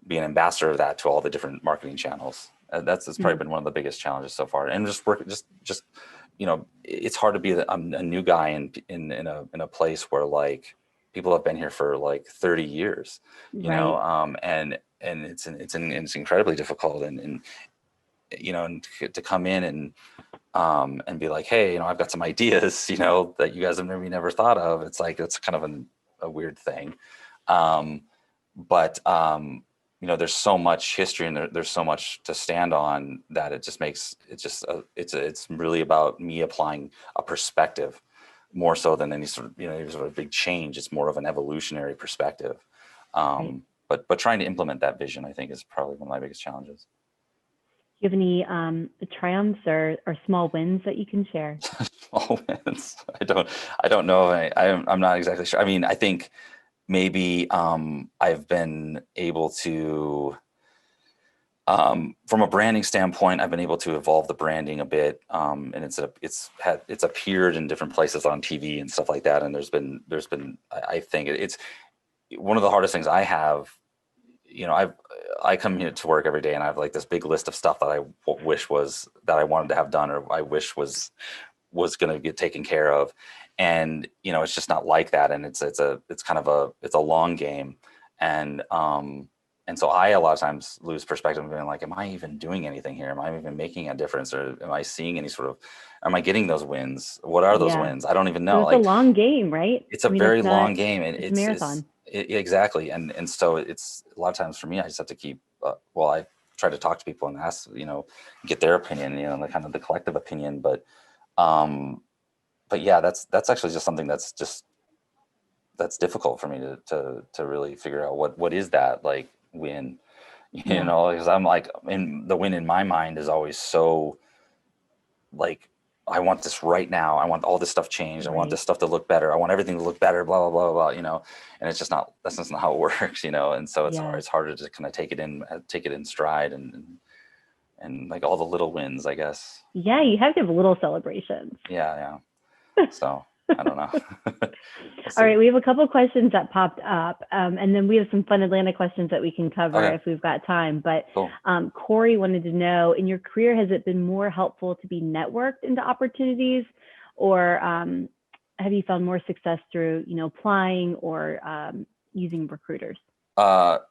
be an ambassador of that to all the different marketing channels. That's probably been one of the biggest challenges so far. And just you know, it's hard to be a new guy in a place where like people have been here for like 30 years, you know, and it's incredibly difficult and you know, and to come in and be like, hey, you know, I've got some ideas, you know, that you guys have maybe never thought of. It's like, it's kind of a weird thing. But you know, there's so much history and there's so much to stand on that it just makes it's really about me applying a perspective more so than any sort of, you know, any sort of big change. It's more of an evolutionary perspective. But trying to implement that vision, I think, is probably one of my biggest challenges. Do you have any triumphs or small wins that you can share? Small wins. I don't know. I'm not exactly sure. I mean, I think maybe I've been able to, from a branding standpoint, I've been able to evolve the branding a bit, and it's appeared in different places on TV and stuff like that. And there's been I think it's one of the hardest things I have. You know, I come here to work every day and I have like this big list of stuff that I wish that I wanted to have done, or I wish was going to get taken care of. And, you know, it's just not like that. And it's kind of a long game. And so I, a lot of times lose perspective of being like, am I even doing anything here? Am I even making a difference? Or am I seeing any sort of, am I getting those wins? What are those wins? I don't even know. It's a long game, right? It's a very long game, and it's a marathon. Exactly. And so it's a lot of times for me, I just have to keep, I try to talk to people and ask, you know, get their opinion, you know, the kind of the collective opinion. But yeah, that's actually just something that's difficult for me to really figure out what is that like win, you know, because I'm like, the win in my mind is always so like, I want this right now. I want all this stuff changed. I want this stuff to look better. I want everything to look better, blah, blah, blah, blah, you know, and it's just that's just not how it works, you know? And so it's harder to kind of take it in stride and like all the little wins, I guess. Yeah. You have to have little celebrations. Yeah. So I don't know. All right. We have a couple of questions that popped up, and then we have some fun Atlanta questions that we can cover if we've got time. But cool. Corey wanted to know, in your career, has it been more helpful to be networked into opportunities, or have you found more success through, you know, applying or using recruiters? Well,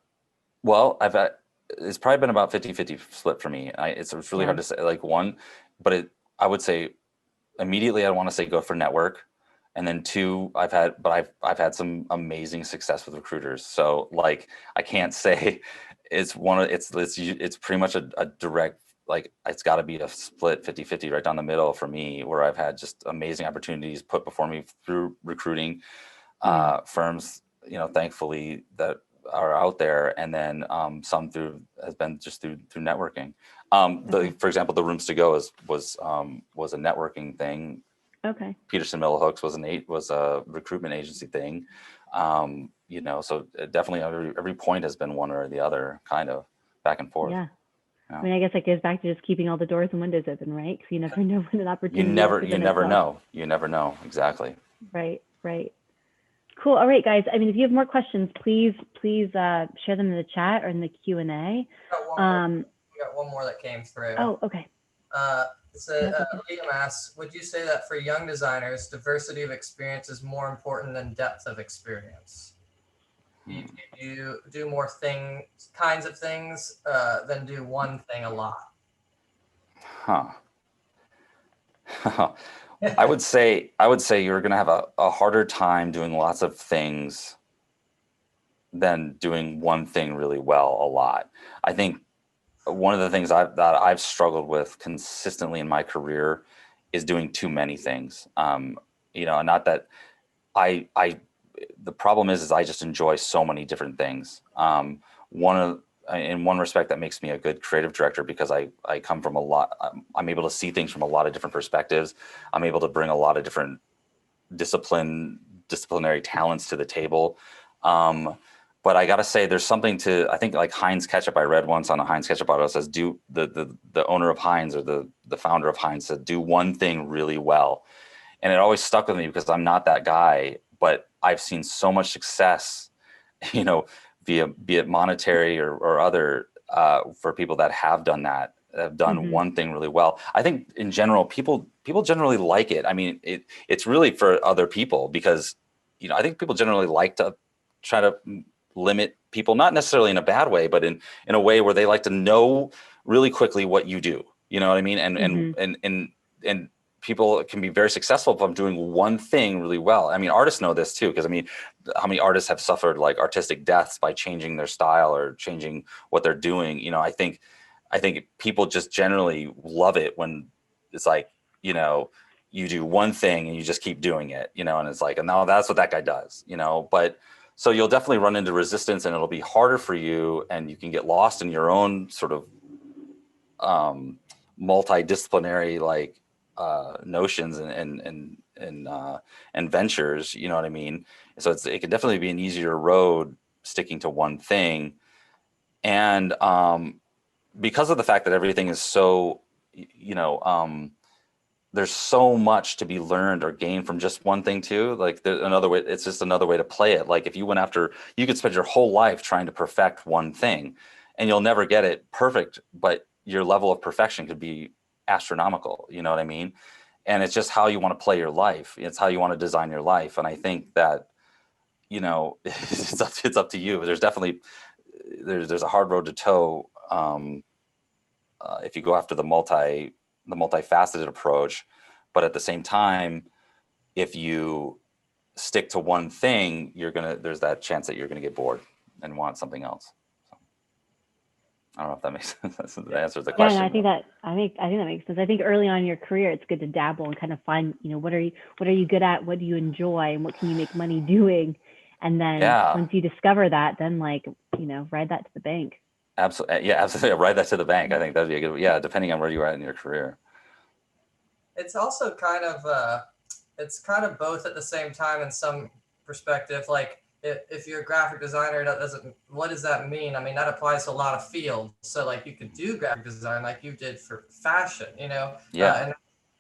it's probably been about 50-50 split for me. It's really hard to say like one, but I would say immediately I want to say go for network. And then two, I've had some amazing success with recruiters. So like, I can't say it's pretty much a direct, like it's got to be a split 50-50 right down the middle for me, where I've had just amazing opportunities put before me through recruiting firms, you know, thankfully that are out there. And then some has been just through networking. For example, the Rooms to Go was a networking thing. Okay. Peterson Millhooks was a recruitment agency thing. You know, so definitely every point has been one or the other, kind of back and forth. Yeah. I mean, I guess that goes back to just keeping all the doors and windows open, right? Because you never know when an opportunity. You never know. Exactly. Right. Cool. All right, guys. I mean, if you have more questions, please share them in the chat or in the Q&A. We got one more that came through. Oh, okay. So Liam asks, would you say that for young designers, diversity of experience is more important than depth of experience? You do more kinds of things than do one thing a lot? I would say you're going to have a harder time doing lots of things than doing one thing really well a lot. I think one of the things that I've struggled with consistently in my career is doing too many things. You know, not that the problem is I just enjoy so many different things. In one respect, that makes me a good creative director because I come from I'm able to see things from a lot of different perspectives. I'm able to bring a lot of different disciplinary talents to the table. but I gotta say, there's something to, I think like Heinz ketchup. I read once on a Heinz ketchup bottle, it says, do the owner of Heinz, or the founder of Heinz, said, do one thing really well. And it always stuck with me because I'm not that guy, but I've seen so much success, you know, be it monetary or other, for people that have done that, have done one thing really well. I think in general, people generally like it. I mean, it's really for other people, because, you know, I think people generally like to try to limit people, not necessarily in a bad way, but in a way where they like to know really quickly what you do. You know what I mean? And people can be very successful if I'm doing one thing really well. I mean, artists know this too, because I mean, how many artists have suffered like artistic deaths by changing their style or changing what they're doing? You know, I think people just generally love it when it's like, you know, you do one thing and you just keep doing it, you know, and it's like, and now that's what that guy does, you know. But so you'll definitely run into resistance, and it'll be harder for you, and you can get lost in your own sort of multidisciplinary like notions and ventures, you know what I mean? So it can definitely be an easier road sticking to one thing. And because of the fact that everything is so, you know, there's so much to be learned or gained from just one thing too. Like another way, it's just another way to play it. Like if you went after, you could spend your whole life trying to perfect one thing, and you'll never get it perfect, but your level of perfection could be astronomical. You know what I mean? And it's just how you want to play your life. It's how you want to design your life. And I think that, you know, it's up to you. There's definitely, there's a hard road to toe. If you go after the multifaceted approach, but at the same time, if you stick to one thing, there's that chance that you're gonna get bored and want something else. So, I don't know if that makes sense. That answers the question. Yeah, no, I think that makes sense. I think early on in your career, it's good to dabble and kind of find, you know, what are you good at, what do you enjoy, and what can you make money doing, and then once you discover that, then like, you know, ride that to the bank. Absolutely. Yeah, absolutely. Ride that to the bank. I think that'd be a good, yeah, depending on where you are at in your career. It's also kind of, it's kind of both at the same time in some perspective. Like if you're a graphic designer, what does that mean? I mean, that applies to a lot of fields. So like you could do graphic design like you did for fashion, you know, and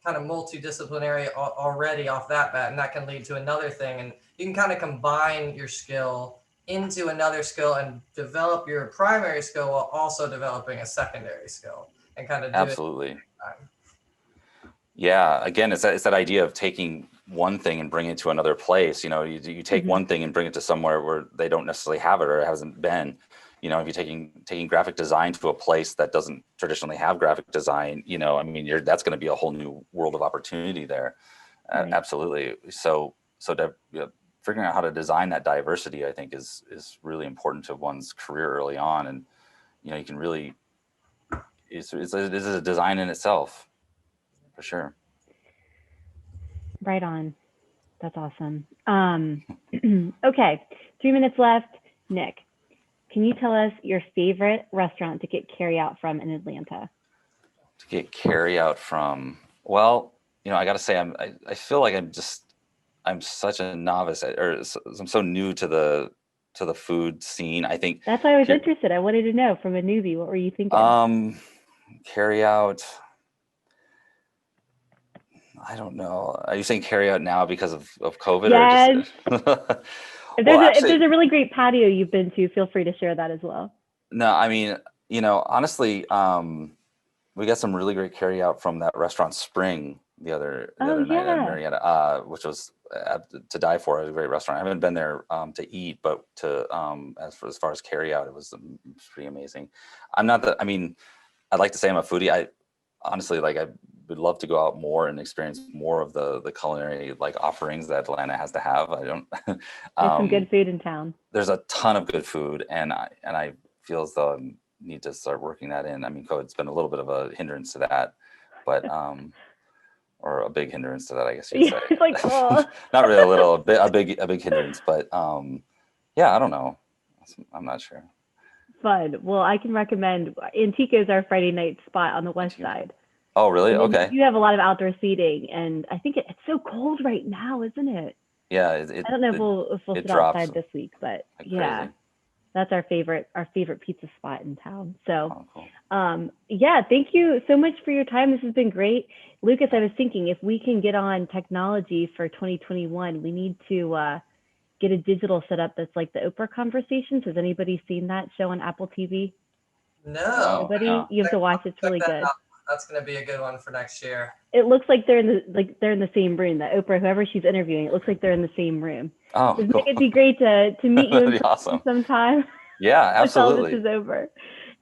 kind of multidisciplinary already off that bat. And that can lead to another thing. And you can kind of combine your skill into another skill and develop your primary skill while also developing a secondary skill, and kind of do absolutely. It at the same time. Yeah, again, it's that idea of taking one thing and bringing it to another place. You know, you take one thing and bring it to somewhere where they don't necessarily have it or it hasn't been. You know, if you're taking graphic design to a place that doesn't traditionally have graphic design, you know, I mean, that's going to be a whole new world of opportunity there. Right. Absolutely. So figuring out how to design that diversity, I think, is really important to one's career early on. And, you know, you can really, it's a design in itself, for sure. Right on. That's awesome. Okay, 3 minutes left. Nick, can you tell us your favorite restaurant to get carry out from in Atlanta? To get carry out from, well, you know, I got to say, I feel like I'm such a novice I'm so new to the food scene. I think that's why I was interested. I wanted to know from a newbie, what were you thinking? Carry out. I don't know. Are you saying carry out now because of COVID? Yes. Or just... if there's a really great patio you've been to, feel free to share that as well. No, I mean, you know, honestly, we got some really great carry out from that restaurant Spring the other night in Marietta, which was to die for. It was a great restaurant. I haven't been there to eat, but as far as carry out, it was pretty amazing. I mean, I'd like to say I'm a foodie. I honestly, like, I would love to go out more and experience more of the culinary like offerings that Atlanta has to have. I don't. There's some good food in town. There's a ton of good food, and I feel as though I need to start working that in. I mean, COVID's been a little bit of a hindrance to that, but or a big hindrance to that, I guess you'd say. It's like, oh. Not really a little, a big hindrance, but yeah, I don't know. I'm not sure. Fun. Well, I can recommend Antico's our Friday night spot on the west side. Oh, really? Okay. You have a lot of outdoor seating, and I think it's so cold right now, isn't it? Yeah. I don't know if we'll sit outside this week, but like yeah. crazy. That's our favorite pizza spot in town. So, Oh, cool. yeah, thank you so much for your time. This has been great. Lucas, I was thinking if we can get on technology for 2021, we need to get a digital setup that's like the Oprah Conversations. Has anybody seen that show on Apple TV? No. Nobody? no. You have to watch. It's Check really that good. out. That's going to be a good one for next year. It looks like they're in the same room. That Oprah, whoever she's interviewing, it looks like they're in the same room. Oh, So cool. it'd be great to meet you in That'd be person awesome. sometime. Yeah, Once all this absolutely. is over.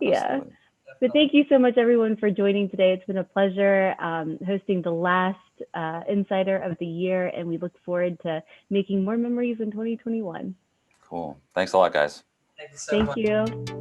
Yeah. Absolutely. But thank you so much, everyone, for joining today. It's been a pleasure hosting the last Insider of the year, and we look forward to making more memories in 2021. Cool. Thanks a lot, guys. Thank you so Thank much. you.